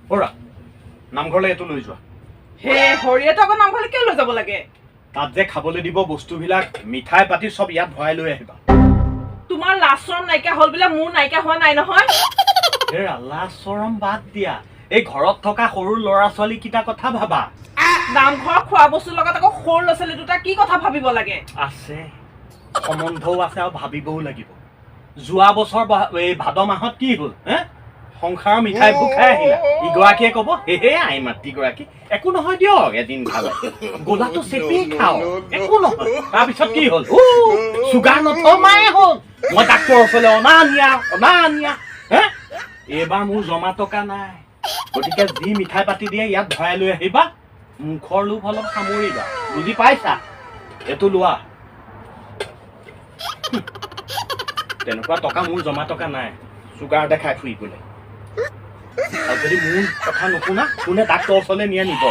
বৰা নামঘৰলৈ এইটো লৈ যোৱা হে হৰিয়েতো আকৌ নামঘৰলৈ কিয় লৈ যাব লাগে তাত যে খাবলৈ দিব বস্তুবিলাক মিঠাই পাতি সব ইয়াত ভৰাই লৈ আহিবা তোমাৰ লাচৰম নাইকিয়া হ'ল বোলে মোৰ নাইকিয়া হোৱা নাই নহয় এই লাজ চৰম বাদ দিয়া এই ঘৰত থকা সৰু ল'ৰা ছোৱালী কিটা কথা ভাবা নামঘৰ খোৱা বস্তুৰ লগত আকৌ সৰু ল'ৰা ছোৱালী দুটা কি কথা ভাবিব লাগে আছে সম্বন্ধও আছে আৰু ভাবিবও লাগিব যোৱা বছৰ এই ভাদ মাহত কি হ'ল হে সংসাৰৰ মিঠাইবোৰ খাই আহিলা ইগৰাকীয়ে ক'ব হে আই মাতৃগৰাকী একো নহয় দিয়ক এদিন খালে গোলাটো চেপি খাওঁ একো নহয় তাৰপিছত কি হ'ল চুগাৰ নথমাই হ'ল মই ডাক্তৰৰ ওচৰলৈ অনা নিয়া হে এইবাৰ মোৰ জমা টকা নাই গতিকে যি মিঠাই পাতি দিয়ে ইয়াত ভৰাই লৈ আহিবা মুখৰ লোভ অলপ সামৰিবা বুজি পাইছা এইটো লোৱা তেনেকুৱা টকা মোৰ জমা টকা নাই চুগাৰ দেখাই ফুৰিবলৈ আৰু যদি মোৰ কথা নুশুনা কোনে ডাক্তৰৰ ওচৰলৈ নিয়ে নিব